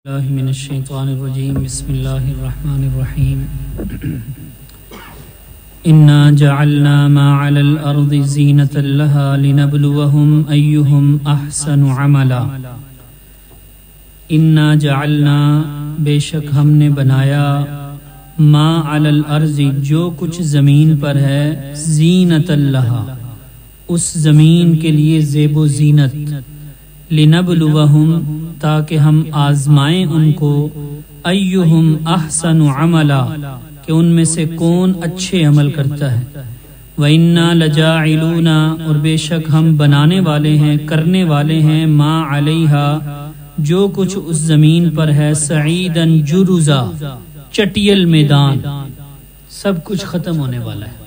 اللہ من الشیطان الرجیم بسم اللہ الرحمن الرحیم انا جعلنا ما علی الارض زینة لها لنبلوهم ایہم احسن عملا انا جعلنا بے شک ہم نے بنایا ما علی الارض جو کچھ زمین پر ہے زینة لها اس زمین کے لیے زیب و زینت لنبلوهم تاکہ ہم آزمائیں ان کو ایہم احسن عملا کہ ان میں سے کون اچھے عمل کرتا ہے وَإِنَّا لَجَاعِلُونَ اور بے شک ہم بنانے والے ہیں کرنے والے ہیں ما علیہا جو کچھ اس زمین پر ہے سعیدن جرزا چٹیل میدان سب کچھ ختم ہونے والا ہے۔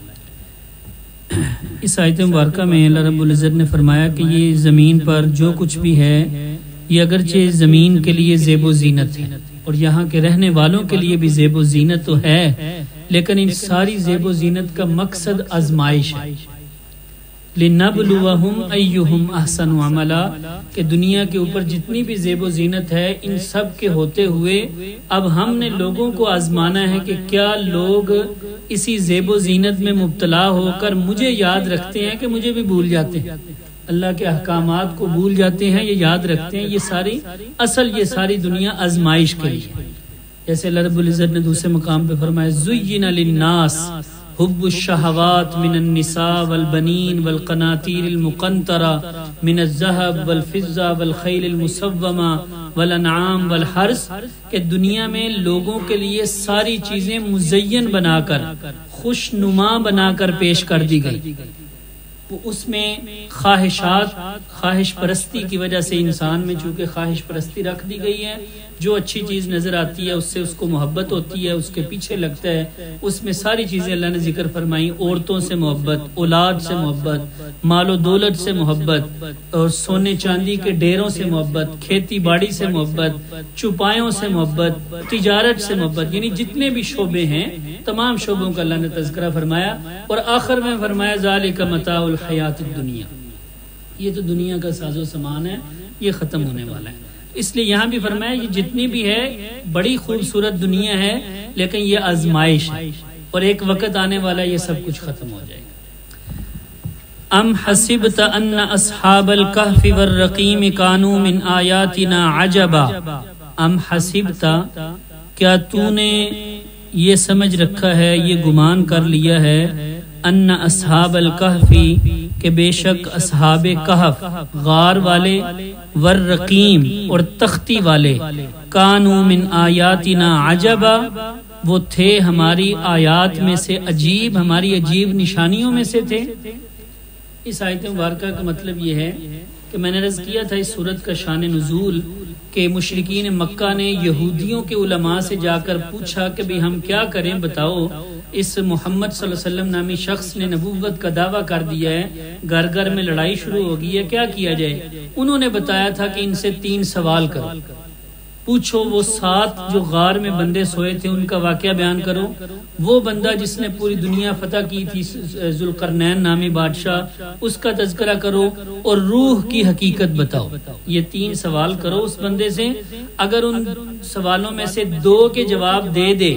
اس آیت مبارکہ میں اللہ رب العزت نے فرمایا کہ یہ زمین پر جو کچھ بھی ہے یہ اگرچہ زمین کے لیے زیب و زینت ہے اور یہاں کے رہنے والوں کے لیے بھی زیب و زینت تو ہے، لیکن ان ساری زیب و زینت کا مقصد آزمائش ہے۔ لِنَبْلُوَهُمْ أَيُّهُمْ أَحْسَنُ عَمَلًا کہ دنیا کے اوپر جتنی بھی زیب و زینت ہے ان سب کے ہوتے ہوئے اب ہم نے لوگوں کو آزمانا ہے کہ کیا لوگ اسی زیب و زینت میں مبتلا ہو کر مجھے یاد رکھتے ہیں کہ مجھے بھی بھول جاتے ہیں، اللہ کے احکامات کو بھول جاتے ہیں، یہ یاد رکھتے ہیں۔ یہ ساری دنیا آزمائش کے لیے، جیسے اللہ رب العزت نے دوسرے مقام پہ فرمایا زُيِّنَ لِلنَّاسِ حب الشہوات من النساء والبنین والقناطیر المقنطرہ من الذہب والفضہ والخیل المسومہ والانعام والحرث کہ دنیا میں لوگوں کے لیے ساری چیزیں مزین بنا کر خوش نما بنا کر پیش کر دی گئی۔ اس میں خواہش پرستی کی وجہ سے انسان میں چونکہ خواہش پرستی رکھ دی گئی ہے، جو اچھی چیز نظر آتی ہے اس سے اس کو محبت ہوتی ہے، اس کے پیچھے لگتا ہے۔ اس میں ساری چیزیں اللہ نے ذکر فرمائی، عورتوں سے محبت، اولاد سے محبت، مال و دولت سے محبت، اور سونے چاندی کے ڈیروں سے محبت، کھیتی باڑی سے محبت، چوپایوں سے محبت، تجارت سے محبت، یعنی جتنے بھی شعبے ہیں تمام شعبوں کا اللہ نے تذکرہ فرمایا، اور آخر میں فرمایا ذالک متاع الحیات الدنیا، یہ تو دنیا کا ساز و سامان ہے، یہ ختم ہونے والا ہے۔ اس لیے یہاں بھی فرمایا یہ جتنی بھی ہے بڑی خوبصورت دنیا ہے، لیکن یہ آزمائش ہے اور ایک وقت آنے والا یہ سب کچھ ختم ہو جائے گا۔ ام حسبت ان اصحاب الکہف والرقیم کانوا من آیاتنا عجبا، ام حسبت کیا تو نے یہ سمجھ رکھا ہے، یہ گمان کر لیا ہے، ان اصحاب الکہف کہ بے شک اصحاب کہف غار والے والرقیم اور تختی والے کانوا من آیاتنا عجبا وہ تھے ہماری آیات میں سے عجیب، ہماری عجیب نشانیوں میں سے تھے۔ اس آیت مبارکہ کا مطلب یہ ہے کہ میں نے عرض کیا تھا اس سورت کا شان نزول کہ مشرکین مکہ نے یہودیوں کے علماء سے جا کر پوچھا کہ بھی ہم کیا کریں، بتاؤ اس محمد صلی اللہ علیہ وسلم نامی شخص نے نبوت کا دعویٰ کر دیا ہے، گھر گھر میں لڑائی شروع ہو گئی ہے، کیا کیا جائے؟ انہوں نے بتایا تھا کہ ان سے 3 سوال کرو، پوچھو وہ 7 جو غار میں بندے سوئے تھے ان کا واقعہ بیان کرو، وہ بندہ جس نے پوری دنیا فتح کی تھی ذوالقرنین نامی بادشاہ اس کا تذکرہ کرو، اور روح کی حقیقت بتاؤ۔ یہ 3 سوال کرو اس بندے سے، اگر ان سوالوں میں سے 2 کے جواب دے دے،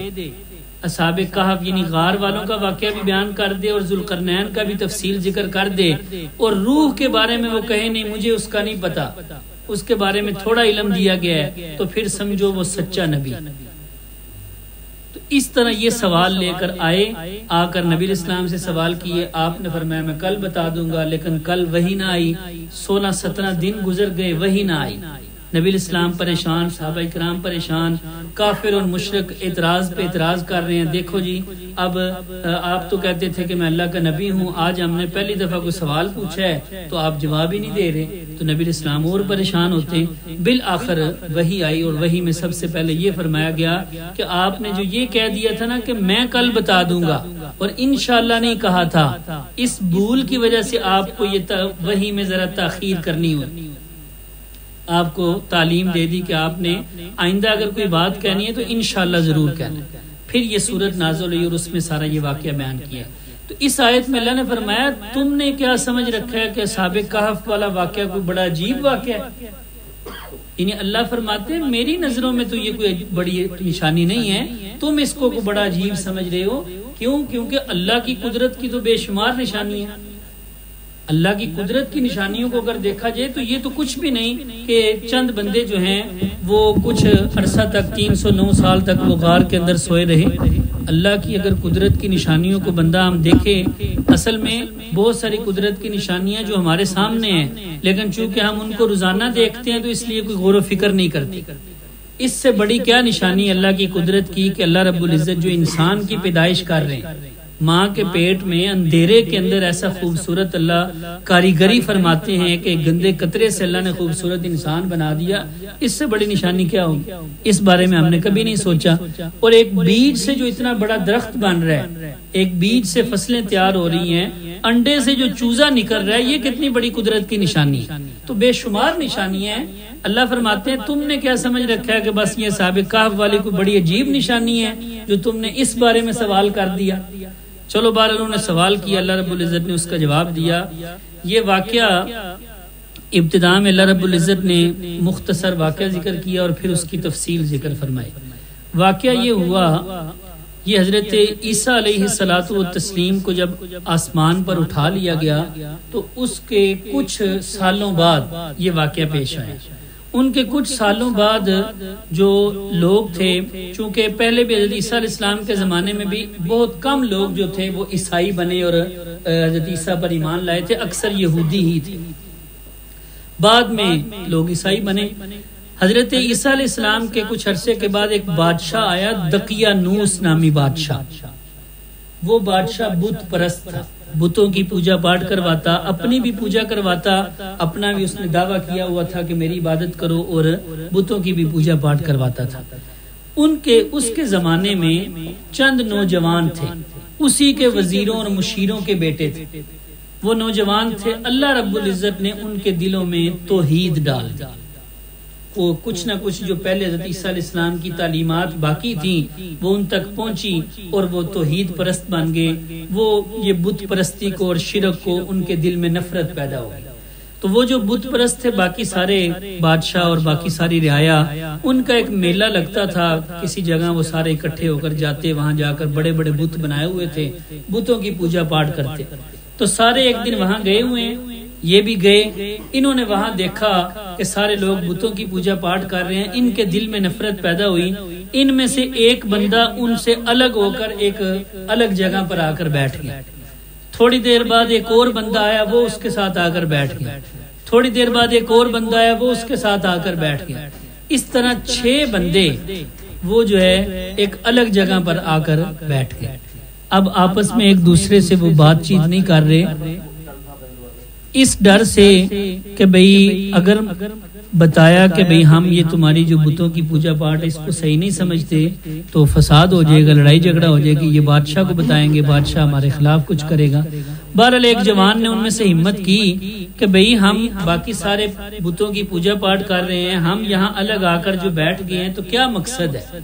اصحاب کہف یعنی غار والوں کا واقعہ بھی بیان کر دے اور ذوالقرنین کا بھی تفصیل ذکر کر دے، اور روح کے بارے میں وہ کہے نہیں مجھے اس کا نہیں پتا، اس کے بارے میں تھوڑا علم دیا گیا ہے، تو پھر سمجھو وہ سچا نبی۔ تو اس طرح یہ سوال لے کر آئے، آ کر نبی اسلام سے سوال کیے، آپ نے فرمایا میں کل بتا دوں گا، لیکن کل وحی نہ آئی، 16-17 دن گزر گئے، وحی نہ آئی۔ نبی اسلام پریشان، صحابہ کرام پریشان، کافر اور مشرک اعتراض پہ اعتراض کر رہے ہیں، دیکھو جی اب آپ تو کہتے تھے کہ میں اللہ کا نبی ہوں، آج ہم نے پہلی دفعہ کوئی سوال پوچھا ہے تو آپ جواب ہی نہیں دے رہے، تو نبی اسلام اور پریشان ہوتے۔ بالآخر وحی آئی، اور وحی میں سب سے پہلے یہ فرمایا گیا کہ آپ نے جو یہ کہہ دیا تھا نا کہ میں کل بتا دوں گا اور انشاءاللہ نہیں کہا تھا، اس بھول کی وجہ سے آپ کو یہ وحی میں ذرا تاخیر کرنی ہوئی، آپ کو تعلیم دے دی کہ آپ نے آئندہ اگر کوئی بات کہنی ہے تو انشاءاللہ ضرور کہنا۔ پھر یہ سورت نازل ہوئی اور اس میں سارا یہ واقعہ بیان کیا۔ تو اس آیت میں اللہ نے فرمایا تم نے کیا سمجھ رکھا ہے کہ اصحاب کہف والا واقعہ کوئی بڑا عجیب واقعہ ہے؟ یعنی اللہ فرماتے ہیں میری نظروں میں تو یہ کوئی بڑی نشانی نہیں ہے، تم اس کو بڑا عجیب سمجھ رہے ہو. کیوں؟ کیونکہ اللہ کی قدرت کی تو بے شمار نشانی ہے. اللہ کی قدرت کی نشانیوں کو اگر دیکھا جائے تو یہ تو کچھ بھی نہیں کہ چند بندے جو ہیں وہ کچھ عرصہ تک 309 سال تک وہ غار کے اندر سوئے رہے. اللہ کی اگر قدرت کی نشانیوں کو بندہ ہم دیکھیں، اصل میں بہت ساری قدرت کی نشانیاں جو ہمارے سامنے ہیں، لیکن چونکہ ہم ان کو روزانہ دیکھتے ہیں تو اس لیے کوئی غور و فکر نہیں کرتے. اس سے بڑی کیا نشانی اللہ کی قدرت کی کہ اللہ رب العزت جو انسان کی پیدائش کر رہے ہیں، ماں کے پیٹ میں اندھیرے کے اندر ایسا خوبصورت اللہ کاریگری فرماتے ہیں کہ گندے قطرے سے اللہ نے خوبصورت انسان بنا دیا. اس سے بڑی نشانی کیا ہوگی؟ اس بارے میں ہم نے کبھی نہیں سوچا. اور ایک بیج سے جو اتنا بڑا درخت بن رہا ہے، ایک بیج سے فصلیں تیار ہو رہی ہیں، انڈے سے جو چوزا نکل رہا ہے، یہ کتنی بڑی قدرت کی نشانی ہے. تو بے شمار نشانیاں ہیں. اللہ فرماتے ہیں تم نے کیا سمجھ رکھا ہے کہ بس یہ صاحب کہف والی کوئی بڑی عجیب نشانی ہے جو تم نے اس بارے میں سوال کر دیا. چلو بار انہوں نے سوال کیا، اللہ رب العزت نے اس کا جواب دیا. یہ واقعہ ابتدا میں اللہ رب العزت نے مختصر واقعہ ذکر کیا اور پھر اس کی تفصیل ذکر فرمائی. واقعہ یہ ہوا، یہ حضرت عیسیٰ علیہ الصلوۃ والتسلیم کو جب آسمان پر اٹھا لیا گیا تو اس کے کچھ سالوں بعد یہ واقعہ پیش آیا. ان کے کچھ سالوں بعد جو لوگ تھے، چونکہ پہلے بھی حضرت عیسیٰ علیہ السلام کے زمانے میں بھی بہت کم لوگ جو تھے وہ عیسائی بنے اور حضرت عیسیٰ پر ایمان لائے تھے، اکثر یہودی ہی تھے. بعد میں لوگ عیسائی بنے. حضرت عیسیٰ علیہ السلام کے کچھ عرصے کے بعد ایک بادشاہ آیا، دقیانوس نامی بادشاہ. وہ بادشاہ بت پرست تھا، بتوں کی پوجا پاٹ کرواتا، اپنی بھی پوجا کرواتا، اپنا بھی اس نے دعویٰ کیا ہوا تھا کہ میری عبادت کرو، اور بتوں کی بھی پوجا پاٹ کرواتا تھا. اس کے زمانے میں چند نوجوان تھے، اسی کے وزیروں اور مشیروں کے بیٹے تھے. وہ نوجوان تھے، اللہ رب العزت نے ان کے دلوں میں توحید ڈال دی. وہ کچھ نہ کچھ جو پہلے حضرت عیسیٰ علیہ السلام کی تعلیمات باقی تھیں وہ ان تک پہنچی اور وہ توحید پرست بن گئے. وہ یہ بت پرستی کو اور شرک کو ان کے دل میں نفرت پیدا ہو گئی. تو وہ جو بت پرست تھے، باقی سارے بادشاہ اور باقی ساری رعایا، ان کا ایک میلہ لگتا تھا کسی جگہ، وہ سارے اکٹھے ہو کر جاتے، وہاں جا کر بڑے بڑے بت بنائے ہوئے تھے، بتوں کی پوجا پاٹ کرتے. تو سارے ایک دن وہاں گئے ہوئے ہیں، یہ بھی گئے. انہوں نے وہاں دیکھا کہ سارے لوگ بتوں کی پوجا پاٹ کر رہے ہیں. ان کے دل میں نفرت پیدا ہوئی. ان میں سے ایک بندہ ان سے الگ ہو کر ایک الگ جگہ پر آ کر بیٹھ گیا. تھوڑی دیر بعد ایک اور بندہ آیا، وہ اس کے ساتھ آ کر بیٹھ گیا. تھوڑی دیر بعد ایک اور بندہ آیا، وہ اس کے ساتھ آ کر بیٹھ گیا. اس طرح 6 بندے وہ جو ہے ایک الگ جگہ پر آ کر بیٹھ گئے. اب آپس میں ایک دوسرے سے وہ بات چیت نہیں کر رہے، اس ڈر سے کہ بھئی اگر بتایا کہ بھئی ہم یہ تمہاری جو بتوں کی پوجا پاٹ اس کو صحیح نہیں سمجھتے تو فساد ہو جائے گا، لڑائی جھگڑا ہو جائے گی، یہ بادشاہ کو بتائیں گے، بادشاہ ہمارے خلاف کچھ کرے گا. بہرحال ایک جوان نے ان میں سے ہمت کی کہ بھئی ہم باقی سارے بتوں کی پوجا پاٹ کر رہے ہیں، ہم یہاں الگ آ کر جو بیٹھ گئے ہیں تو کیا مقصد ہے،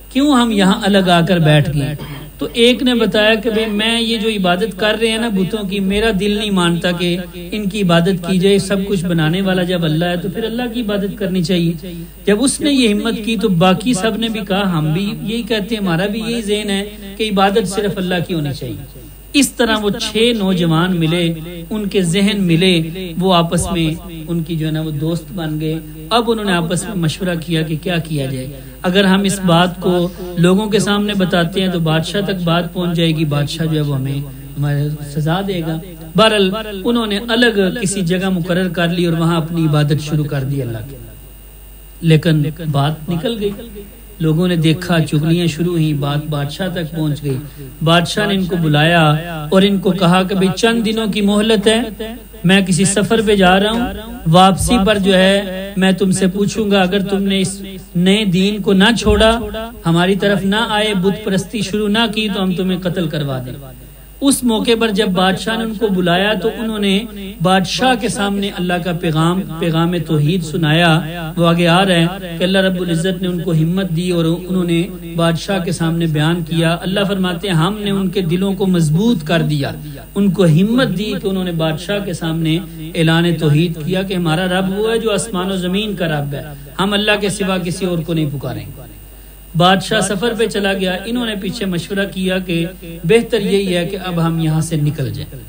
کیوں ہم یہاں الگ آ کر بیٹھ گئے. تو ایک نے بتایا کہ بھئی میں یہ جو عبادت کر رہے ہیں نا بتوں کی، میرا دل نہیں مانتا کہ ان کی عبادت کی جائے. سب کچھ بنانے والا جب اللہ ہے تو پھر اللہ کی عبادت کرنی چاہیے. جب اس نے یہ ہمت کی تو باقی سب نے بھی کہا ہم بھی یہی کہتے ہیں، ہمارا بھی یہی ذہن ہے کہ عبادت صرف اللہ کی ہونی چاہیے. اس طرح وہ 6 نوجوان ملے، ان کے ذہن ملے، وہ آپس میں ان کی جو ہے نا وہ دوست بن گئے. اب انہوں نے آپس میں مشورہ کیا کہ کیا کیا جائے. اگر ہم اس بات کو لوگوں کے سامنے بتاتے ہیں تو بادشاہ تک بات پہنچ جائے گی، بادشاہ جو ہے وہ ہمیں ہمارے سزا دے گا. بہرحال انہوں نے الگ کسی جگہ مقرر کر لی اور وہاں اپنی عبادت شروع کر دی اللہ کی. لیکن بات نکل گئی، لوگوں نے دیکھا، چغلیاں شروع ہوئی، بات بادشاہ تک پہنچ گئی. بادشاہ نے ان کو بلایا اور ان کو کہا کہ بھئی چند دنوں کی مہلت ہے، میں کسی سفر پہ جا رہا ہوں، واپسی پر جو ہے میں تم سے پوچھوں گا، اگر تم نے اس نئے دین کو نہ چھوڑا، ہماری طرف نہ آئے، بت پرستی شروع نہ کی تو ہم تمہیں قتل کروا دیں. اس موقع پر جب بادشاہ نے ان کو بلایا تو انہوں نے بادشاہ کے سامنے اللہ کا پیغام توحید سنایا. وہ آگے آ رہے ہیں کہ اللہ رب العزت نے ان کو ہمت دی اور انہوں نے بادشاہ کے سامنے بیان کیا. اللہ فرماتے ہیں ہم نے ان کے دلوں کو مضبوط کر دیا, ان کو ہمت دی کہ انہوں نے بادشاہ کے سامنے اعلان توحید کیا کہ ہمارا رب وہ ہے جو آسمان و زمین کا رب ہے, ہم اللہ کے سوا کسی اور کو نہیں پکاریں. بادشاہ سفر پہ چلا گیا. انہوں نے پیچھے مشورہ کیا کہ بہتر یہی ہے کہ اب ہم یہاں سے نکل جائیں.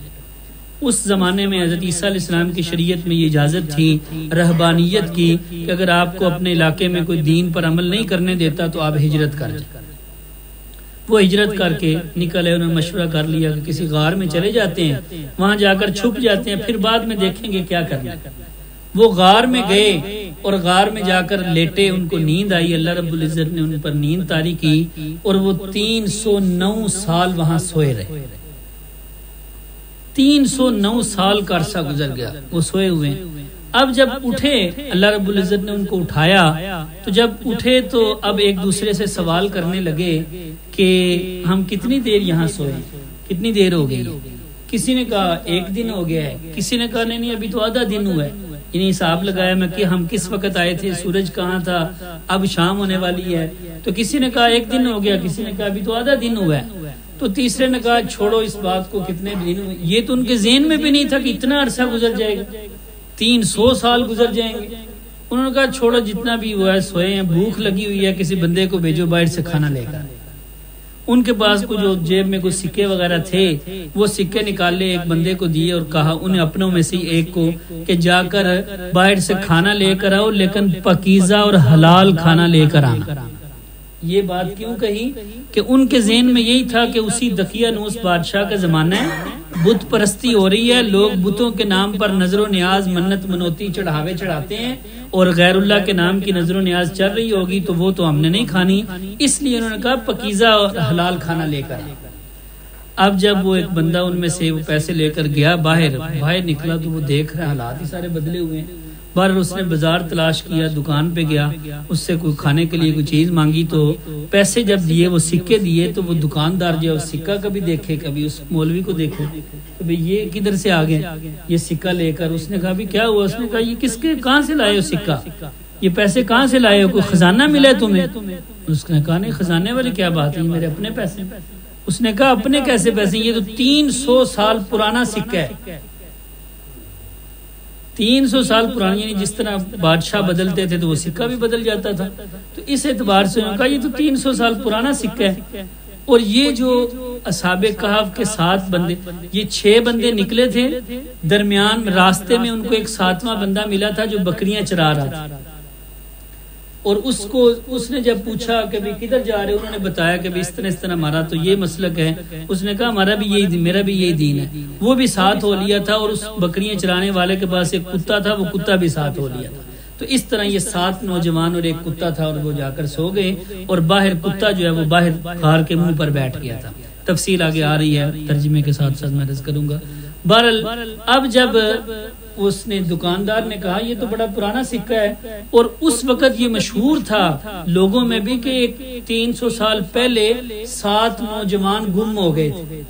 اس زمانے میں حضرت عیسیٰ علیہ السلام کی شریعت میں یہ اجازت تھی رہبانیت کی کہ اگر آپ کو اپنے علاقے میں کوئی دین پر عمل نہیں کرنے دیتا تو آپ ہجرت کر جائیں. وہ ہجرت کر کے نکلے. انہوں نے مشورہ کر لیا کہ کسی غار میں چلے جاتے ہیں, وہاں جا کر چھپ جاتے ہیں, پھر بعد میں دیکھیں گے کیا کرنا. وہ غار میں گئے اور غار میں جا کر لیٹے. ان کو نیند آئی, اللہ رب العزت نے ان پر نیند طاری کی اور وہ 309 سال وہاں سوئے رہے. 309 سال کا عرصہ گزر گیا وہ سوئے ہوئے. اب جب اٹھے اللہ رب العزت نے ان کو اٹھایا, تو جب اٹھے تو اب ایک دوسرے سے سوال کرنے لگے کہ ہم کتنی دیر یہاں سوئے, کتنی دیر ہو گئی. کسی نے کہا 1 دن ہو گیا ہے, کسی نے کہا نہیں ابھی تو آدھا دن ہوا ہے. یعنی حساب لگایا میں کہ ہم کس وقت آئے تھے, سورج کہاں تھا, اب شام ہونے والی ہے. تو کسی نے کہا 1 دن ہو گیا, کسی نے کہا ابھی تو آدھا دن ہوا ہے. تو تیسرے نے کہا چھوڑو اس بات کو, کتنے دن ہوئے. یہ تو ان کے ذہن میں بھی نہیں تھا کہ اتنا عرصہ گزر جائے گا, 300 سال گزر جائیں گے. انہوں نے کہا چھوڑو جتنا بھی ہوا ہے سوئے ہیں, بھوک لگی ہوئی ہے, کسی بندے کو بھیجو باہر سے کھانا لے کر. ان کے پاس کو جو جیب میں کوئی سکے وغیرہ تھے وہ سکے نکالے, ایک بندے کو دیے اور کہا انہیں اپنوں میں سے ایک کو کہ جا کر باہر سے کھانا لے کر آؤ, لیکن پاکیزہ اور حلال کھانا لے کر آنا. یہ بات کیوں کہی کہ ان کے ذہن میں یہی تھا کہ اسی دقیانوس بادشاہ کا زمانہ ہے, بت پرستی ہو رہی ہے, لوگ بتوں کے نام پر نظر و نیاز منت منوتی چڑھاوے چڑھاتے ہیں اور غیر اللہ کے نام کی نظر و نیاز چل رہی ہوگی تو وہ تو ہم نے نہیں کھانی. اس لیے انہوں نے کہا پاکیزہ اور حلال کھانا لے کر. اب جب وہ ایک بندہ ان میں سے وہ پیسے لے کر گیا, باہر نکلا تو وہ دیکھ رہا حالات ہی سارے بدلے ہوئے ہیں. بہرحال اس نے بازار تلاش کیا, دکان پہ گیا, اس سے کوئی کھانے کے لیے کوئی چیز مانگی تو پیسے جب دیے, وہ سکے دیے, تو وہ دکاندار جو ہے سکہ کبھی دیکھے, کبھی اس مولوی کو دیکھے کہ بھئی یہ کدھر سے آ گئے یہ سکہ لے کر. اس نے کہا بھی کیا ہوا؟ اس نے کہا یہ کس کے کہاں سے لائے ہو سکہ, یہ پیسے کہاں سے لائے ہو, کوئی خزانہ ملا ہے تمہیں؟ اس نے کہا نہیں خزانے والی کیا بات ہے, میرے اپنے پیسے. اس نے کہا اپنے کیسے پیسے, یہ تو 300 سال پرانا سکہ ہے. 300 سال پرانی, یعنی جس طرح بادشاہ بدلتے تھے تو وہ سکہ بھی بدل جاتا تھا. تو اس اعتبار سے انہوں نے کہا یہ تو 300 سال پرانا سکہ ہے. اور یہ جو اصحاب کہف کے 7 بندے, یہ 6 بندے نکلے تھے, درمیان راستے میں ان کو ایک 7واں بندہ ملا تھا جو بکریاں چرا رہا تھا. اور اس نے جب پوچھا کہ بھی کدھر جا رہے, انہوں نے بتایا کہ اس طرح ہمارا تو یہ مسلک ہے. اس نے کہا ہمارا بھی یہی, میرا بھی یہی دین ہے. وہ بھی ساتھ ہو لیا تھا, اور اس بکریاں چرانے والے کے پاس ایک کتا تھا, وہ کتا بھی ساتھ ہو لیا تھا. تو اس طرح یہ 7 نوجوان اور ایک کتا تھا, اور وہ جا کر سو گئے, اور باہر کتا جو ہے وہ باہر غار کے منہ پر بیٹھ گیا تھا. تفصیل آگے آ رہی ہے, ترجمے کے ساتھ ساتھ میں عرض کروں گا. بہرحال اب جب اس نے دکاندار نے کہا یہ تو بڑا پرانا سکہ ہے, اور اس وقت یہ مشہور تھا لوگوں میں بھی کہ 300 سال پہلے 7 نوجوان گم ہو گئے تھے,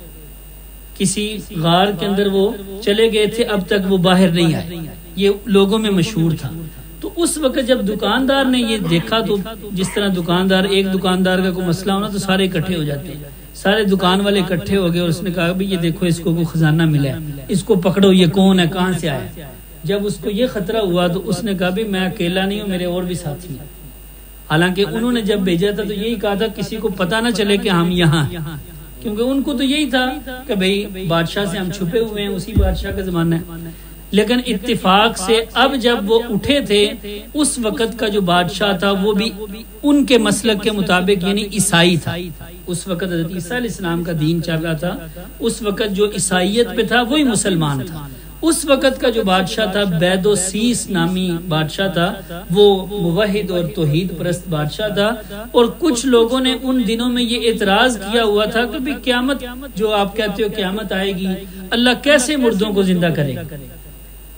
کسی غار کے اندر وہ چلے گئے تھے, اب تک وہ باہر نہیں آئے. یہ لوگوں میں مشہور تھا. تو اس وقت جب دکاندار نے یہ دیکھا, تو جس طرح ایک دکاندار کا کوئی مسئلہ ہونا تو سارے اکٹھے ہو جاتے ہیں, سارے دکان والے اکٹھے ہو گئے, اور اس نے کہا بھی یہ دیکھو اس کو کوئی خزانہ ملا ہے, اس کو پکڑو, یہ کون ہے, کہاں سے آیا. جب اس کو یہ خطرہ ہوا تو اس نے کہا بھی میں اکیلا نہیں ہوں, میرے اور بھی ساتھی ہیں. حالانکہ انہوں نے جب بھیجا تھا تو یہی کہا تھا کسی کو پتہ نہ چلے کہ ہم یہاں ہیں, کیونکہ ان کو تو یہی تھا کہ بھئی بادشاہ سے ہم چھپے ہوئے ہیں, اسی بادشاہ کا زمانہ ہے. لیکن اتفاق سے اب جب وہ اٹھے تھے, اس وقت کا جو بادشاہ تھا وہ بھی ان کے مسلک کے مطابق یعنی عیسائی تھا. اس وقت حضرت عیسیٰ علیہ السلام کا دین چل رہا تھا, اس وقت جو عیسائیت پہ تھا وہی مسلمان تھا. اس وقت کا جو بادشاہ تھا بید و سیس نامی بادشاہ تھا, وہ موحد اور توحید پرست بادشاہ تھا. اور کچھ لوگوں نے ان دنوں میں یہ اعتراض کیا ہوا تھا کہ بھی قیامت جو آپ کہتے ہو قیامت آئے گی, اللہ کیسے مردوں کو زندہ کرے گا,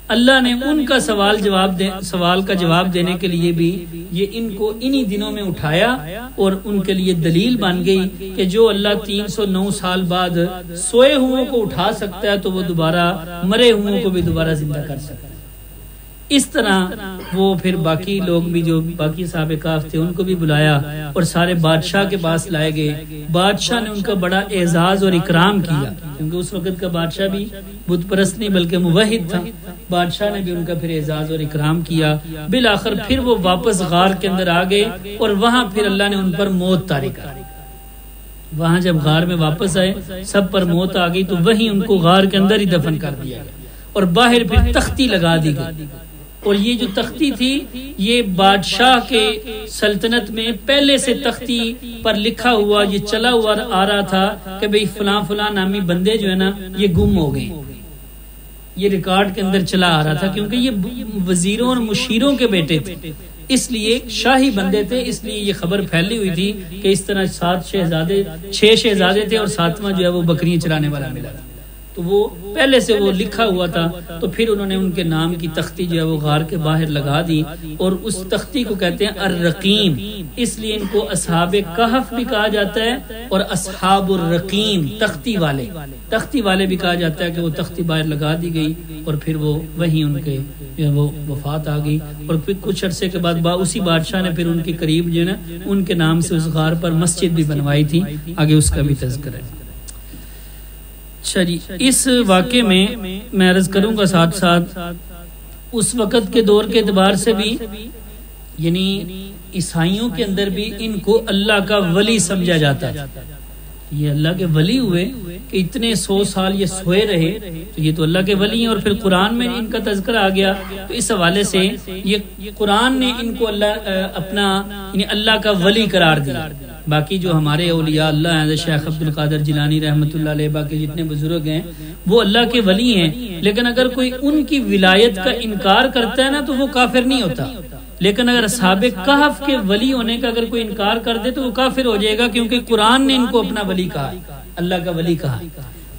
اللہ نے ان کا سوال کا جواب دینے کے لیے بھی یہ ان کو انہی دنوں میں اٹھایا اور ان کے لیے دلیل بن گئی کہ جو اللہ 309 سال بعد سوئے ہوئوں کو اٹھا سکتا ہے تو وہ دوبارہ مرے ہوئوں کو بھی دوبارہ زندہ کر سکتا ہے۔ اس طرح وہ پھر باقی لوگ بھی جو باقی صحابہ کہف تھے ان کو بھی بلایا اور سارے بادشاہ کے پاس لائے گئے۔ بادشاہ نے ان کا بڑا اعزاز اور اکرام کیا، کیونکہ اس وقت کا بادشاہ بھی بت پرست نہیں بلکہ موحد تھا۔ بادشاہ نے بھی ان کا پھر اعزاز اور اکرام کیا۔ بالآخر پھر وہ واپس غار کے اندر آ گئے اور وہاں پھر اللہ نے ان پر موت طاری کر دی۔ وہاں جب غار میں واپس آئے سب پر موت آ گئی تو وہیں ان کو غار کے اندر ہی دفن کر دیا گیا اور باہر پھر تختی لگا دی گئی۔ اور یہ جو تختی تھی یہ بادشاہ کے سلطنت میں پہلے سے تختی پر لکھا ہوا یہ چلا ہوا آ رہا تھا کہ بھئی فلاں فلاں نامی بندے جو ہے نا یہ گم ہو گئے، یہ ریکارڈ کے اندر چلا آ رہا تھا، کیونکہ یہ وزیروں اور مشیروں کے بیٹے تھے، اس لیے شاہی بندے تھے، اس لیے یہ خبر پھیلی ہوئی تھی کہ اس طرح 6 شہزادے تھے اور 7واں جو ہے وہ بکریاں چرانے والا ملا تھا، تو وہ پہلے سے وہ لکھا ہوا تھا۔ تو پھر انہوں نے ان کے نام کی تختی جو ہے وہ غار کے باہر لگا دی اور اس تختی کو کہتے ہیں الرقیم، اس لیے ان کو اصحاب کہف بھی کہا جاتا ہے اور اصحاب الرقیم تختی والے بھی کہا جاتا ہے کہ وہ تختی باہر لگا دی گئی اور پھر وہ وہیں ان کے وہ وفات آ گئی۔ اور پھر کچھ عرصے کے بعد اسی بادشاہ نے پھر ان کے قریب جو ہے نا ان کے نام سے اس غار پر مسجد بھی بنوائی تھی، آگے اس کا بھی تذکرہ ہے۔ اچھا جی، اس واقعے میں میں عرض کروں گا ساتھ ساتھ اس وقت کے دور کے اعتبار سے بھی، یعنی عیسائیوں کے اندر بھی ان کو اللہ کا ولی سمجھا جاتا ہے۔ یہ اللہ کے ولی ہوئے کہ اتنے 100 سال یہ سوئے رہے تو یہ تو اللہ کے ولی ہیں، اور پھر قرآن میں ان کا تذکرہ آ گیا تو اس حوالے سے یہ قرآن نے ان کو اپنا یعنی اللہ کا ولی قرار دیا۔ باقی جو ہمارے اولیاء اللہ ہیں، شیخ عبد القادر جیلانی رحمۃ اللہ علیہ، باقی جتنے بزرگ ہیں وہ اللہ کے ولی ہیں، لیکن اگر کوئی ان کی ولایت کا انکار کرتا ہے نا تو وہ کافر نہیں ہوتا، لیکن اگر اصحاب کہف کے ولی ہونے کا اگر کوئی انکار کر دے تو وہ کافر ہو جائے گا، کیونکہ قرآن نے ان کو اپنا ولی کہا، اللہ کا ولی کہا۔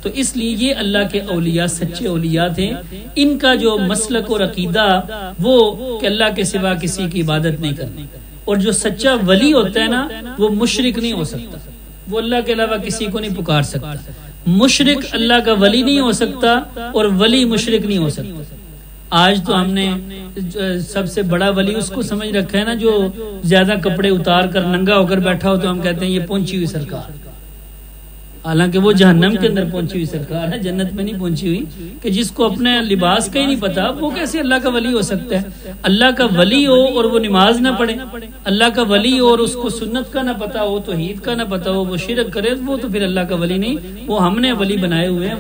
تو اس لیے یہ اللہ کے اولیاء سچے اولیاء تھے، ان کا جو مسلک اور عقیدہ وہ کہ اللہ کے سوا کسی کی عبادت نہیں کرنی، اور جو سچا ولی ہوتا ہے نا وہ مشرک نہیں ہو سکتا، وہ اللہ کے علاوہ کسی کو نہیں پکار سکتا، مشرک اللہ کا ولی نہیں ہو سکتا اور ولی مشرک نہیں ہو سکتا۔ آج تو ہم نے سب سے بڑا ولی اس کو سمجھ رکھا ہے نا جو زیادہ کپڑے اتار کر ننگا ہو کر بیٹھا ہو تو ہم کہتے ہیں یہ پہنچی ہوئی سرکار، حالانکہ وہ جہنم کے اندر پہنچی ہوئی سرکار ہے، جنت میں نہیں پہنچی ہوئی، کہ جس کو اپنے لباس کا ہی نہیں پتا وہ کیسے اللہ کا ولی ہو سکتا ہے۔ اللہ کا ولی ہو اور وہ نماز نہ پڑھے، اللہ کا ولی ہو اور اس کو سنت کا نہ پتا ہو، توحید کا نہ پتا ہو، وہ شرک کرے، وہ تو پھر اللہ کا ولی نہیں، وہ ہم نے ولی بنائے ہوئے ہیں،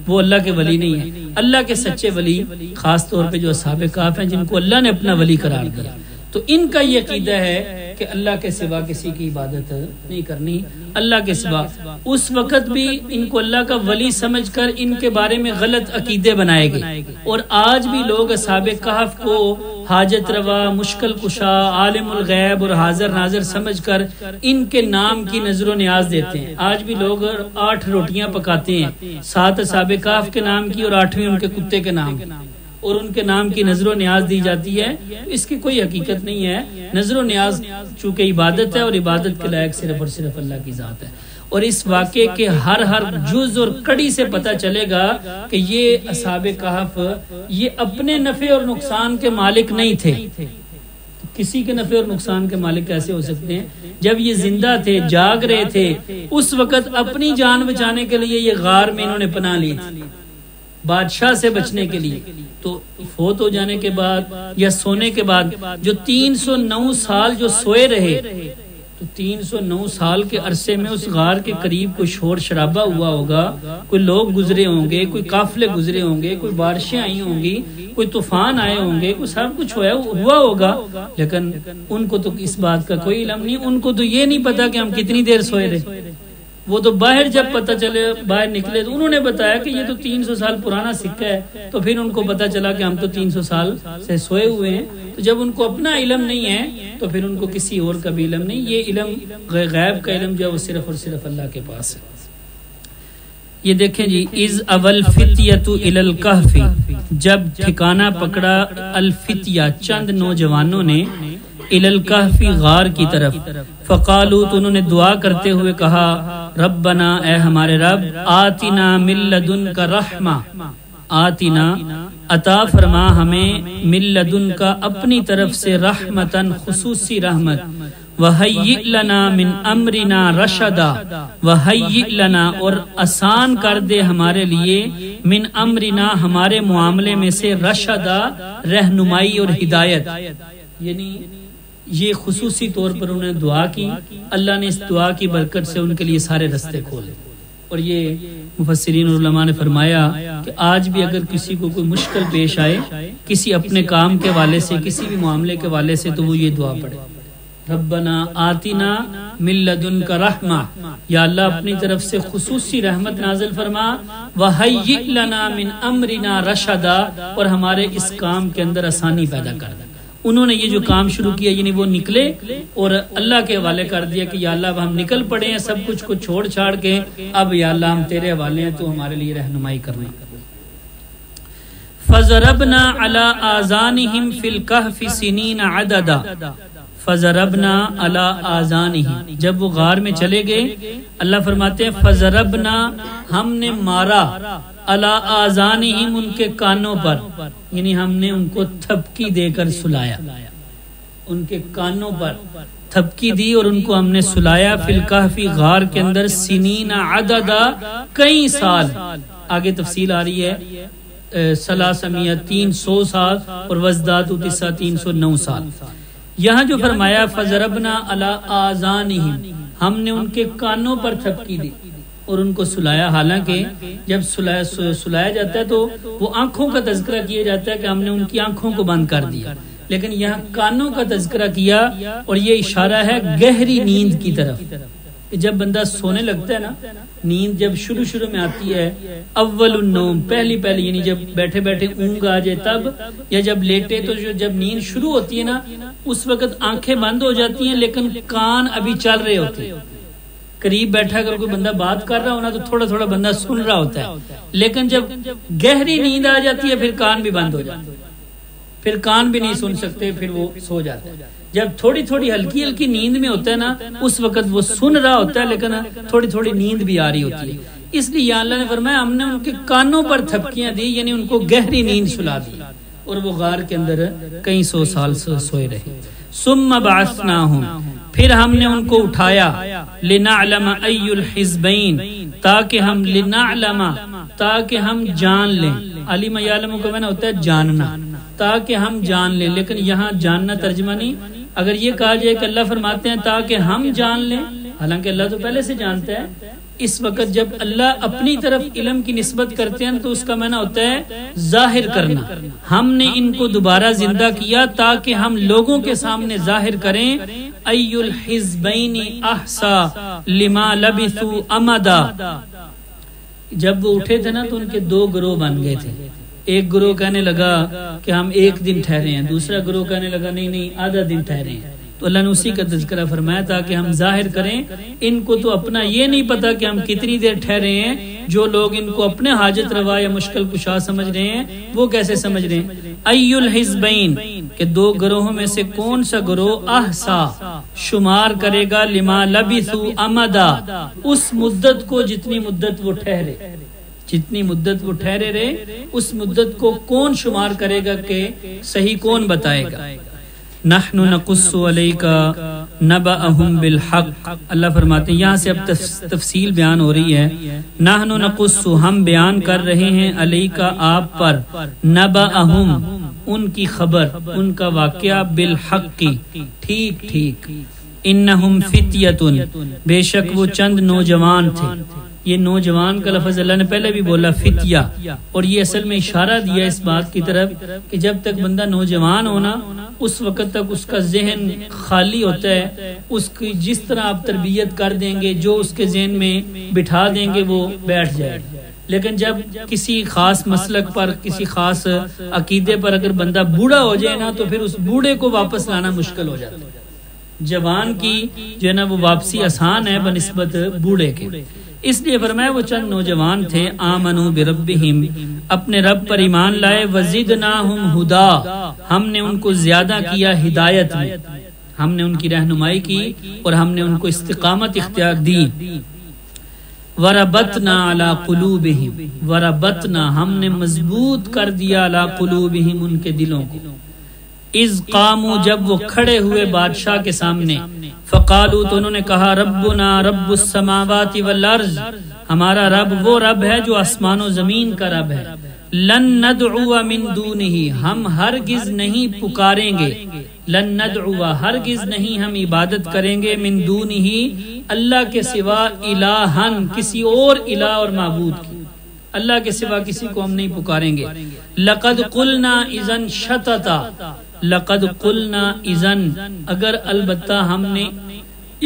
وہ اللہ کے ولی نہیں ہے۔ اللہ کے سچے ولی خاص طور پہ جو اصحاب کہف ہیں جن کو اللہ نے اپنا ولی قرار دیا، تو ان کا یہ عقیدہ ہے کہ اللہ کے سوا کسی کی عبادت نہیں کرنی، اللہ کے سوا۔ اس وقت بھی ان کو اللہ کا ولی سمجھ کر ان کے بارے میں غلط عقیدے بنائے گئے، اور آج بھی لوگ اصحاب کہف کو حاجت روا، مشکل کشا، عالم الغیب اور حاضر ناظر سمجھ کر ان کے نام کی نظر و نیاز دیتے ہیں۔ آج بھی لوگ 8 روٹیاں پکاتے ہیں، 7 اصحاب کہف کے نام کی اور 8ویں ان کے کتے کے نام کی، اور ان کے نام کی نظر و نیاز دی جاتی ہے، اس کی کوئی حقیقت نہیں ہے۔ نظر و نیاز چونکہ عبادت ہے اور عبادت کے لائق صرف اور صرف اللہ کی ذات ہے، اور اس واقعے کے ہر جز اور کڑی سے پتہ چلے گا کہ یہ اصحاب کہف یہ اپنے نفع اور نقصان کے مالک نہیں تھے۔ کسی کے نفع اور نقصان کے مالک کیسے ہو سکتے ہیں؟ جب یہ زندہ تھے، جاگ رہے تھے، اس وقت اپنی جان بچانے کے لیے یہ غار میں انہوں نے پناہ لی تھی، بادشاہ سے بچنے کے لیے۔ تو فوت ہو جانے کے بعد یا سونے کے بعد جو 309 سال جو سوئے رہے، تو 309 سال کے عرصے میں اس غار کے قریب کوئی شور شرابہ ہوا ہوگا، کوئی لوگ گزرے ہوں گے، کوئی قافلے گزرے ہوں گے، کوئی بارشیں آئی ہوں گی، کوئی طوفان آئے ہوں گے، کوئی سب کچھ ہوا ہوگا، لیکن ان کو تو اس بات کا کوئی علم نہیں، ان کو تو یہ نہیں پتا کہ ہم کتنی دیر سوئے رہے۔ وہ تو باہر جب پتہ چلے، باہر نکلے تو انہوں نے بتایا کہ یہ تو 300 سال پرانا سکہ ہے، تو پھر ان کو پتہ چلا کہ ہم تو 300 سال سے سوئے ہوئے ہیں۔ تو جب ان کو اپنا علم نہیں ہے تو پھر ان کو کسی اور کا بھی علم نہیں، یہ علم غیب کا علم جو ہے وہ صرف اور صرف اللہ کے پاس ہے۔ یہ دیکھیں جی، از اول فتیۃ الی الکہف، جب ٹھکانہ پکڑا الفتیہ چند نوجوانوں نے الی الکہف غار کی طرف، فقالو تو انہوں نے دعا کرتے ہوئے کہا ربنا اے ہمارے رب، آتنا من لدنک رحمہ، آتنا عطا فرما ہمیں من لدنک اپنی طرف سے رحمتن خصوصی رحمت، وَهَيِّئْ لَنَا مِنْ أَمْرِنَا رَشَدًا، وَهَيِّئْ لَنَا اور آسان کر دے ہمارے لیے، من امرنا ہمارے معاملے میں سے، رشدا رہنمائی اور ہدایت، یعنی یہ خصوصی طور پر انہوں نے دعا کی، اللہ نے اس دعا کی برکت سے ان کے لیے سارے رستے کھولے۔ اور یہ مفسرین اور علماء نے فرمایا کہ آج بھی اگر کسی کو کوئی مشکل پیش آئے کسی اپنے کام کے والے سے، کسی بھی معاملے کے والے سے، تو وہ یہ دعا پڑھے، ربنا آتنا من لدنک رحمہ، یا اللہ اپنی طرف سے خصوصی رحمت نازل فرما، وَهَيِّئْ لَنَا مِنْ أَمْرِنَا رَشَدًا، اور ہمارے اس کام کے اندر آسانی پیدا کر دے۔ انہوں نے یہ جو کام شروع کیا، یعنی وہ نکلے اور اللہ کے حوالے کر دیا کہ یا اللہ اب ہم نکل پڑے ہیں سب کچھ کو چھوڑ چھاڑ کے، اب یا اللہ ہم تیرے حوالے ہیں، تو ہمارے لیے رہنمائی کرنا۔ فَضَرَبْنَا عَلَىٰ آذَانِهِمْ فِي الْكَهْفِ سِنِينَ عَدَدًا، فَضَرَبْنَا عَلَىٰ آذَانِهِمْ، جب وہ غار میں چلے گئے، اللہ فرماتے ہیں فَضَرَبْنَا ہم نے مارا، عَلَىٰ آذَانِهِمْ ان کے کانوں پر، یعنی ہم نے ان کو تھپکی دے کر سلایا، ان کے کانوں پر تھپکی دی اور ان کو ہم نے سلایا، فی الکہف غار کے اندر، سنین عددا کئی سال، آگے تفصیل آ رہی ہے، 300 سال، اور وزداد 309 سال۔ یہاں جو فرمایا فضربنا علی آذانہم، ہم نے ان کے کانوں پر تھپکی دی اور ان کو سلایا، حالانکہ جب سلایا جاتا ہے تو وہ آنکھوں کا تذکرہ کیا جاتا ہے کہ ہم نے ان کی آنکھوں کو بند کر دیا، لیکن یہاں کانوں کا تذکرہ کیا، اور یہ اشارہ ہے گہری نیند کی طرف۔ جب بندہ سونے لگتا ہے نا، نیند جب شروع میں آتی ہے، اول النوم، پہلی یعنی جب بیٹھے بیٹھے اونگ آ جائے تب، یا جب لیٹے تو جب نیند شروع ہوتی ہے نا، اس وقت آنکھیں بند ہو جاتی ہیں لیکن کان ابھی چل رہے ہوتے ہیں۔ قریب بیٹھا اگر کوئی بندہ بات کر رہا ہونا تو تھوڑا بندہ سن رہا ہوتا ہے، لیکن جب گہری نیند آ جاتی ہے پھر کان بھی بند ہو جاتے ہیں، پھر کان بھی نہیں سن سکتے، پھر وہ سو جاتا ہے۔ جب تھوڑی ہلکی نیند میں ہوتا ہے نا، اس وقت وہ سن رہا ہوتا ہے لیکن تھوڑی نیند بھی آ رہی ہوتی ہے، اس لیے اللہ نے فرمایا ہم نے ان کے کانوں پر تھپکیاں دی، یعنی ان کو گہری نیند سلا دی، اور وہ غار کے اندر کئی سو سال سوئے رہے۔ ثم بعثناہم، پھر ہم نے ان کو اٹھایا، لنعلم ای الحزبین، تاکہ ہم جان لیں، علم یعلم کا معنی ہوتا ہے جاننا، تاکہ ہم جان لیں، لیکن یہاں جاننا ترجمہ نہیں، اگر یہ کہا جائے کہ اللہ فرماتے ہیں تاکہ ہم جان لیں، حالانکہ اللہ تو پہلے سے جانتا ہے، اس وقت جب اللہ اپنی طرف علم کی نسبت کرتے ہیں تو اس کا معنی ہوتا ہے ظاہر کرنا، ہم نے ان کو دوبارہ زندہ کیا تاکہ ہم لوگوں کے سامنے ظاہر کریں، ای الحزبین احصا لما لبثوا امدا، جب وہ اٹھے تھے نا تو ان کے 2 گروہ بن گئے تھے، ایک گروہ کہنے لگا کہ ہم 1 دن ٹھہرے ہیں، دوسرا گروہ کہنے لگا نہیں آدھا دن ٹھہرے ہیں، تو اللہ نے اسی کا تذکرہ فرمایا تاکہ ہم ظاہر کریں، ان کو تو اپنا یہ نہیں پتا کہ ہم کتنی دیر ٹھہرے ہیں، جو لوگ ان کو اپنے حاجت روا یا مشکل کشا سمجھ رہے ہیں وہ کیسے سمجھ رہے ہیں، ای الحزبین کہ 2 گروہوں میں سے کون سا گروہ، احصا شمار کرے گا، لما لبثوا امدا اس مدت کو جتنی مدت وہ ٹھہرے، جتنی مدت وہ ٹھہرے رہے اس مدت کو کون شمار کرے گا کہ صحیح کون بتائے گا۔ نحن نقص علیک نبأہم بالحق، اللہ فرماتے ہیں یہاں سے اب تفصیل بیان ہو رہی ہے، نحن نقص ہم بیان کر رہے ہیں، علیک آپ پر، نبأہم ان کی خبر، ان کا واقعہ، بالحق کی ٹھیک، انہم فتیۃ بے شک وہ چند نوجوان تھے، یہ نوجوان کا لفظ اللہ نے پہلے بھی بولا فتیہ، اور یہ اصل میں اشارہ دیا اس بات کی طرف کہ جب تک بندہ نوجوان ہونا اس وقت تک اس کا ذہن خالی ہوتا ہے، اس کی جس طرح آپ تربیت کر دیں گے، جو اس کے ذہن میں بٹھا دیں گے وہ بیٹھ جائے، لیکن جب کسی خاص مسلک پر، کسی خاص عقیدے پر اگر بندہ بوڑھا ہو جائے نا تو پھر اس بوڑھے کو واپس لانا مشکل ہو جاتا ہے، جوان کی جو ہے نا وہ واپسی آسان ہے بنسبت بوڑھے کے، اس لیے فرمایا وہ چند نوجوان تھے آمنوا بربہم، اپنے رب پر ایمان لائے، وزدناہم ہدا، ہم نے ان کو زیادہ کیا ہدایت میں، ہم نے ان کی رہنمائی کی اور ہم نے ان کو استقامت اختیار دی۔ وربطنا علی قلوبہم، وربطنا ہم نے مضبوط کر دیا علی قلوبہم ان کے دلوں کو، اذ قاموا جب وہ کھڑے ہوئے بادشاہ کے سامنے، فقالوا تو انہوں نے کہا ربنا رب السماوات والارض، ہمارا رب وہ رب ہے جو آسمان و زمین کا رب ہے، لن ندعو من دونہ، ہم ہرگز نہیں پکاریں گے، لن ندعو ہرگز نہیں ہم عبادت کریں گے، من دونہ اللہ کے سوا، الہن کسی اور الہ اور معبود کی، اللہ کے سوا کسی کو ہم نہیں پکاریں گے، لقد قلنا اذن شططا، لقد قلنا اذن اگر البتہ ہم نے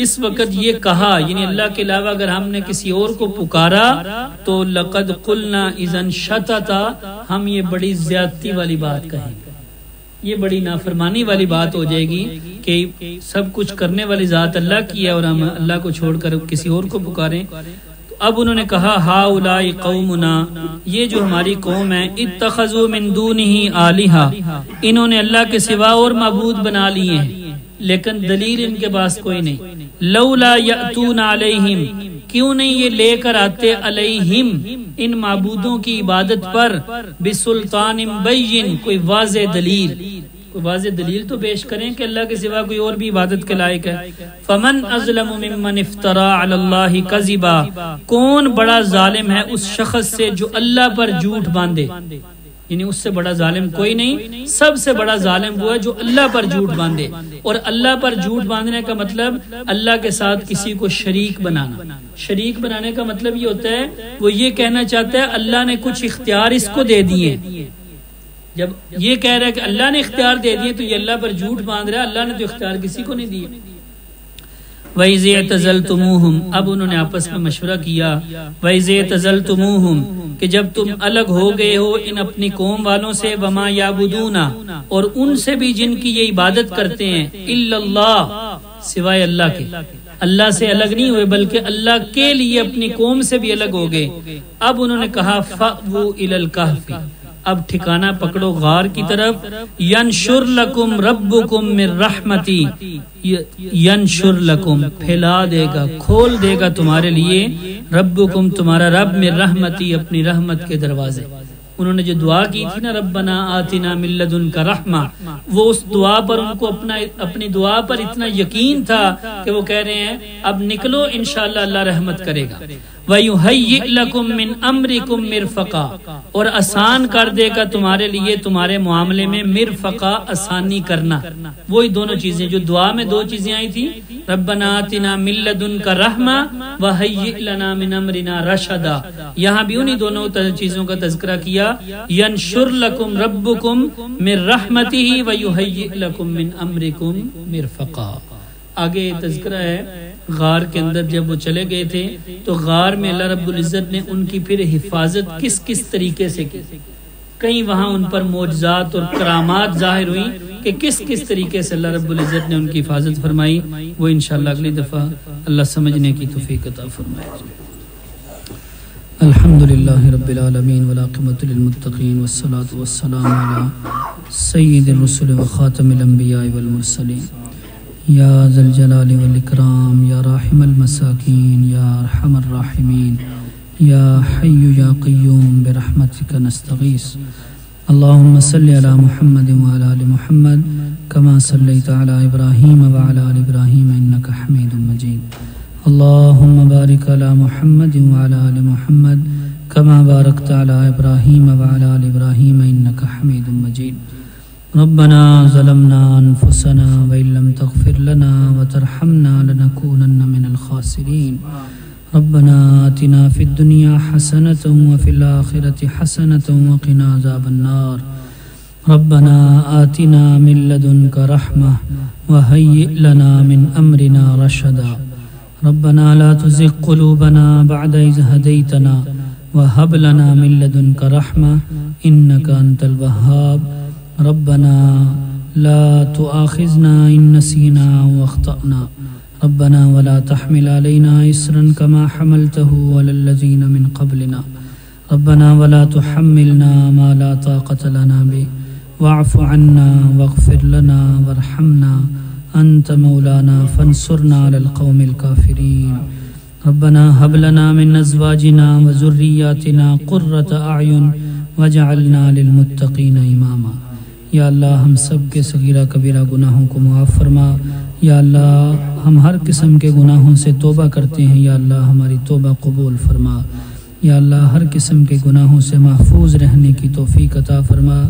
اس وقت یہ کہا، یعنی اللہ کے علاوہ اگر ہم نے کسی اور کو پکارا تو لقد قلنا اذن شططا، ہم یہ بڑی زیادتی والی بات کہیں گے، یہ بڑی نافرمانی والی بات ہو جائے گی کہ سب کچھ کرنے والی ذات اللہ کی ہے اور ہم اللہ کو چھوڑ کر کسی اور کو پکاریں۔ اب انہوں نے کہا ہاؤلائی قومنا، یہ جو ہماری قوم ہے، اتخذوا من دونہ آلہہ، انہوں نے اللہ کے سوا اور معبود بنا لیے ہیں، لیکن دلیل ان کے پاس کوئی نہیں، لولا یأتون علیہم، کیوں نہیں یہ لے کر آتے علیہم ان معبودوں کی عبادت پر، بسلطان بین کوئی واضح دلیل، کوئی واضح دلیل تو پیش کریں کہ اللہ کے سوا کوئی اور بھی عبادت کے لائق ہے۔ فمن اظلم ممن افترا علی اللہ کذبا، کون بڑا ظالم ہے اس شخص سے جو اللہ پر جھوٹ باندھے، یعنی اس سے بڑا ظالم کوئی نہیں، سب سے بڑا ظالم وہ ہے جو اللہ پر جھوٹ باندھے، اور اللہ پر جھوٹ باندھنے کا مطلب اللہ کے ساتھ کسی کو شریک بنانا، شریک بنانے کا مطلب یہ ہوتا ہے وہ یہ کہنا چاہتا ہے اللہ نے کچھ اختیار اس کو دے دیے، جب یہ کہہ رہا ہے کہ اللہ نے اختیار دے دیے تو یہ اللہ پر جھوٹ باندھ رہا ہے، اللہ نے تو اختیار کسی کو نہیں دیے۔ وَإِذِ اعْتَزَلْتُمُوهُمْ، اب انہوں نے آپس میں مشورہ کیا، وَإِذِ اعْتَزَلْتُمُوهُمْ کہ جب تم الگ ہو گئے ہو ان اپنی قوم والوں سے، وَمَا يَعْبُدُونَ اور ان سے بھی جن کی یہ عبادت کرتے ہیں، إِلَّا اللَّهِ سوائے اللہ کے، اللہ سے الگ نہیں ہوئے بلکہ اللہ کے لیے اپنی قوم سے بھی الگ ہو گئے۔ اب انہوں نے کہا فَأْوُوا إِلَى الْكَهْفِ، اب ٹھکانہ پکڑو غار کی طرف، ینشر لکم ربکم من رحمتی، ینشر لکم پھیلا دے گا، کھول دے گا تمہارے لیے، ربکم تمہارا رب، من رحمتی اپنی رحمت کے دروازے۔ انہوں نے جو دعا کی تھی نا ربنا آتنا من لدنک رحمہ، وہ اس دعا پر ان کو اپنی دعا پر اتنا یقین تھا کہ وہ کہہ رہے ہیں اب نکلو انشاءاللہ اللہ رحمت کرے گا۔ وَيُهَيِّئْ لَكُم مِّنْ أَمْرِكُم مِّرْفَقًا اور آسان کر دے گا تمہارے لیے تمہارے معاملے میں، مرفقا آسانی کرنا، وہی دونوں چیزیں جو دعا میں دو چیزیں آئی تھی، ربنا آتنا من لدنک رحمہ وَهَيِّئْ لَنَا مِنْ أَمْرِنَا رَشَدًا، یہاں بھی انہی دونوں چیزوں کا تذکرہ کیا، ینشر لکم ربکم من رحمتہ وَيُهَيِّئْ لَكُم مِّنْ أَمْرِكُم مِّرْفَقًا۔ آگے تذکرہ ہے غار کے اندر جب وہ چلے گئے تھے تو غار میں اللہ رب العزت نے ان کی پھر حفاظت کس کس طریقے سے کی، کہیں وہاں ان پر معجزات اور کرامات ظاہر ہوئی کہ کس کس طریقے سے اللہ رب العزت نے ان کی حفاظت فرمائی، وہ انشاءاللہ اگلی دفعہ اللہ سمجھنے کی توفیق عطا فرمائے۔ الحمدللہ رب العالمین والعاقبۃ للمتقین والصلاۃ والسلام علی سید الرسل وخاتم الانبیاء والمرسلین، یا ذا الجلال والاکرام، یا راحم المساکین، یا ارحم الراحمین، یا حی یا قیوم برحمتک نستغیث۔ اللہم صلی علی محمد وعلی آل محمد کما صلیت علی ابراہیم وعلی آل ابراہیم انک حمید مجید۔ اللہم بارک علی محمد وعلی آل محمد کما بارکت علی ابراہیم وعلی آل ابراہیم انک حمید مجید۔ ربنا ظلمنا انفسنا وان لم تغفر لنا وترحمنا لنكونن من الخاسرين۔ ربنا آتنا في الدنيا حسنة وفي الآخرة حسنة وقنا عذاب النار۔ ربنا آتنا من لدنك رحمة وهيئ لنا من أمرنا رشدا۔ ربنا لا تزغ قلوبنا بعد إذ هديتنا وهب لنا من لدنك رحمة إنك أنت الوهاب۔ ربنا لا تؤاخذنا إن نسينا واخطأنا ربنا ولا تحمل علينا إصرا كما حملته على الذين من قبلنا ربنا ولا تحملنا ما لا طاقة لنا به واعف عنا واغفر لنا وارحمنا أنت مولانا فانصرنا على القوم الكافرين ربنا هب لنا من أزواجنا وذرياتنا قرة أعين واجعلنا للمتقين إماما۔ یا اللہ ہم سب کے صغیرہ کبیرہ گناہوں کو معاف فرما۔ یا اللہ ہم ہر قسم کے گناہوں سے توبہ کرتے ہیں، یا اللہ ہماری توبہ قبول فرما۔ یا اللہ ہر قسم کے گناہوں سے محفوظ رہنے کی توفیق عطا فرما،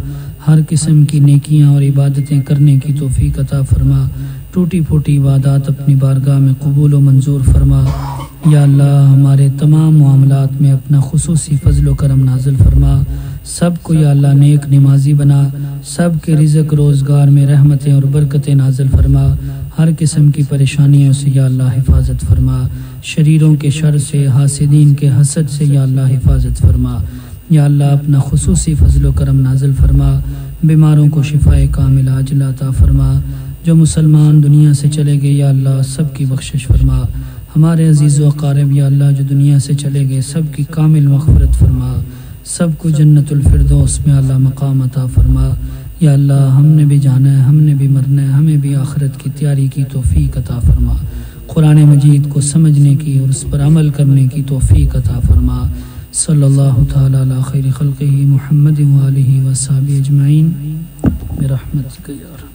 ہر قسم کی نیکیاں اور عبادتیں کرنے کی توفیق عطا فرما، ٹوٹی پھوٹی عبادات اپنی بارگاہ میں قبول و منظور فرما۔ یا اللہ ہمارے تمام معاملات میں اپنا خصوصی فضل و کرم نازل فرما، سب کو یا اللہ نیک نمازی بنا، سب کے رزق روزگار میں رحمتیں اور برکتیں نازل فرما، ہر قسم کی پریشانیوں سے یا اللہ حفاظت فرما، شریروں کے شر سے، حاسدین کے حسد سے یا اللہ حفاظت فرما۔ یا اللہ اپنا خصوصی فضل و کرم نازل فرما، بیماروں کو شفاء کامل عاجل عطا فرما، جو مسلمان دنیا سے چلے گئے یا اللہ سب کی بخشش فرما، ہمارے عزیز و اقارب یا اللہ جو دنیا سے چلے گئے سب کی کامل مغفرت فرما، سب کو جنت الفردوس میں اللہ مقام عطا فرما۔ یا اللہ ہم نے بھی جانا ہے، ہم نے بھی مرنا ہے، ہمیں بھی آخرت کی تیاری کی توفیق عطا فرما، قرآن مجید کو سمجھنے کی اور اس پر عمل کرنے کی توفیق عطا فرما۔ صلی اللہ تعالی علی خیر خلقہ محمد و آلہ و صحبہ اجمعین برحمتک یا رب۔